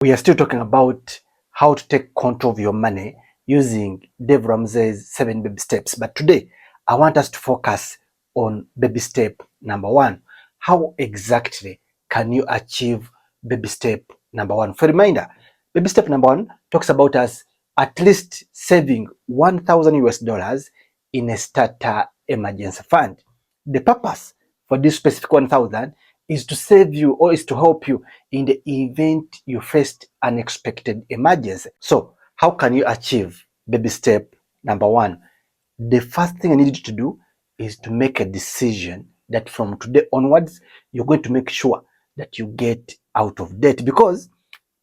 We are still talking about how to take control of your money using Dave Ramsay's 7 baby steps. But today, I want us to focus on baby step number 1. How exactly can you achieve baby step number 1? For a reminder, baby step number 1 talks about us at least saving 1,000 US dollars in a starter emergency fund. The purpose for this specific 1,000 is to save you, or is to help you in the event you faced unexpected emergency. So how can you achieve baby step number 1? The first thing I need you to do is to make a decision that from today onwards, you're going to make sure that you get out of debt, because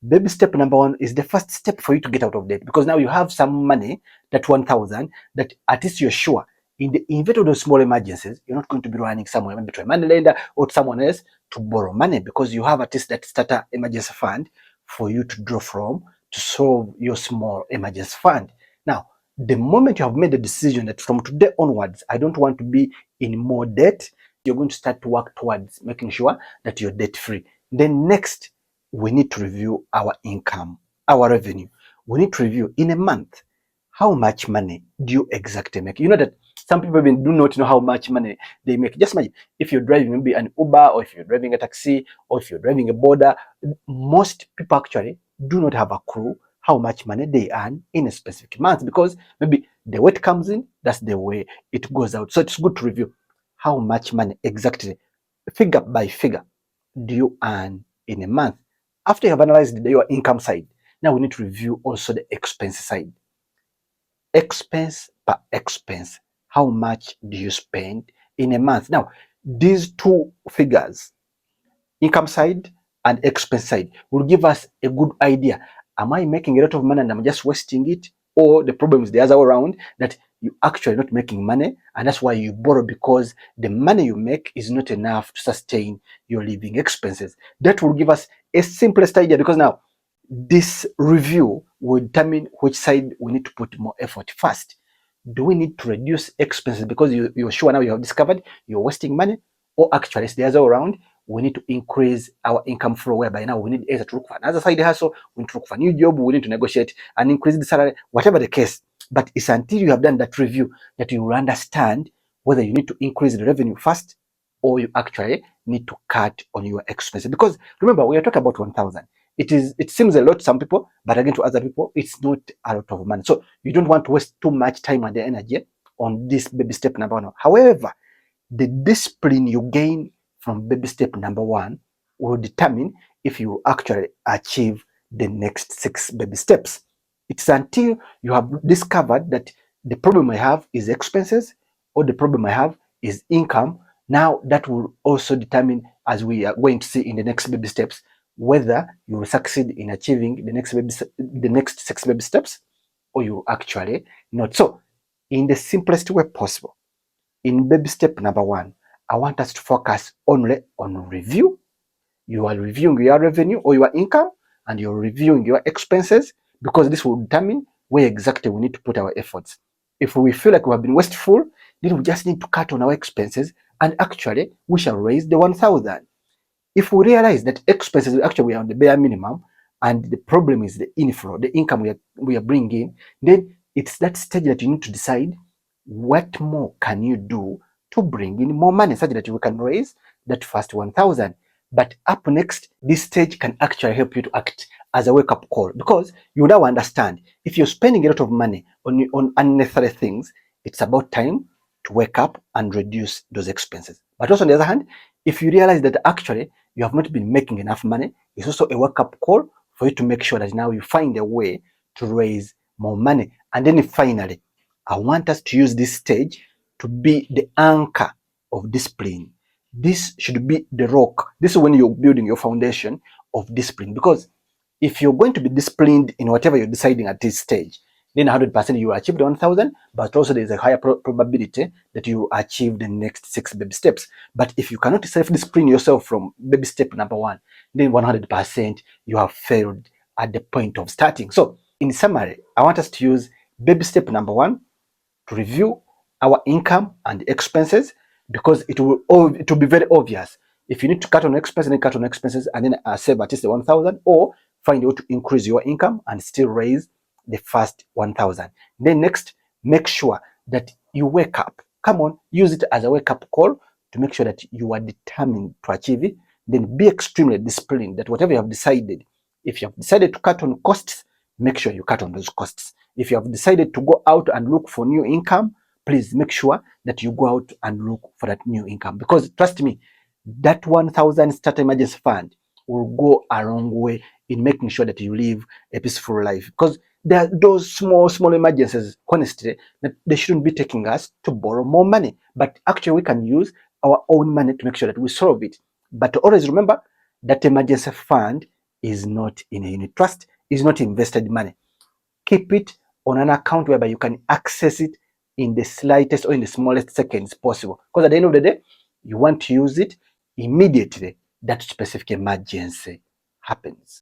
baby step number 1 is the first step for you to get out of debt, because now you have some money, that 1,000, that at least you're sure in the event of those small emergencies, you're not going to be running somewhere, maybe to a money lender or to someone else to borrow money, because you have at least that starter emergency fund for you to draw from to solve your small emergency fund. Now, the moment you have made the decision that from today onwards, I don't want to be in more debt, you're going to start to work towards making sure that you're debt free. Then next, we need to review our income, our revenue. We need to review in a month, how much money do you exactly make? You know that some people even do not know how much money they make. Just imagine if you're driving maybe an Uber, or if you're driving a taxi, or if you're driving a border, most people actually do not have a clue how much money they earn in a specific month, because maybe the way it comes in, that's the way it goes out. So it's good to review how much money exactly, figure by figure, do you earn in a month. After you have analyzed your income side, now we need to review also the expense side. Expense per expense. How much do you spend in a month? Now, these two figures, income side and expense side, will give us a good idea. Am I making a lot of money and I'm just wasting it? Or the problem is the other way around, that you actually not making money and that's why you borrow, because the money you make is not enough to sustain your living expenses. That will give us a simplest idea, because now this review will determine which side we need to put more effort first. Do we need to reduce expenses because you're sure now you have discovered you're wasting money? Or actually it's the other way around, we need to increase our income flow, whereby now we need either to look for another side hustle, we need to look for a new job, we need to negotiate and increase the salary, whatever the case. But it's until you have done that review that you will understand whether you need to increase the revenue first, or you actually need to cut on your expenses. Because remember, we are talking about 1,000. It seems a lot to some people, but again to other people, it's not a lot of money. So you don't want to waste too much time and energy on this baby step number 1. However, the discipline you gain from baby step number 1 will determine if you actually achieve the next 6 baby steps. It's until you have discovered that the problem I have is expenses, or the problem I have is income. Now that will also determine, as we are going to see in the next baby steps, whether you will succeed in achieving the next 6 baby steps, or you actually not. So in the simplest way possible, in baby step number 1, I want us to focus only on review. You are reviewing your revenue or your income, and you're reviewing your expenses, because this will determine where exactly we need to put our efforts. If we feel like we have been wasteful, then we just need to cut on our expenses, and actually we shall raise the 1,000. If we realize that expenses actually we are on the bare minimum, and the problem is the inflow, the income we are bringing, then it's that stage that you need to decide what more can you do to bring in more money, such that you can raise that first 1,000. But up next, this stage can actually help you to act as a wake-up call, because you now understand if you're spending a lot of money on unnecessary things, it's about time to wake up and reduce those expenses. But also on the other hand, if you realize that actually you have not been making enough money, it's also a wake-up call for you to make sure that now you find a way to raise more money. And then finally, I want us to use this stage to be the anchor of discipline. This should be the rock. This is when you're building your foundation of discipline. Because if you're going to be disciplined in whatever you're deciding at this stage, then 100% you will achieve the 1,000, but also there's a higher probability that you will achieve the next 6 baby steps. But if you cannot self-discipline yourself from baby step number 1, then 100% you have failed at the point of starting. So in summary, I want us to use baby step number 1 to review our income and expenses, because it will be very obvious If you need to cut on expenses, then cut on expenses and then save at least the 1,000, or find a way to increase your income and still raise the first 1,000. Then next, make sure that you wake up. Come on, use it as a wake-up call to make sure that you are determined to achieve it. Then be extremely disciplined that whatever you have decided, if you have decided to cut on costs, make sure you cut on those costs. If you have decided to go out and look for new income, please make sure that you go out and look for that new income. Because trust me, that 1,000 starter emergency fund will go a long way in making sure that you live a peaceful life. Because there are those small emergencies, honestly, that they shouldn't be taking us to borrow more money. But actually, we can use our own money to make sure that we solve it. But always remember that emergency fund is not in a unit trust, is not invested money. Keep it on an account whereby you can access it in the slightest or in the smallest seconds possible. Because at the end of the day, you want to use it immediately that specific emergency happens.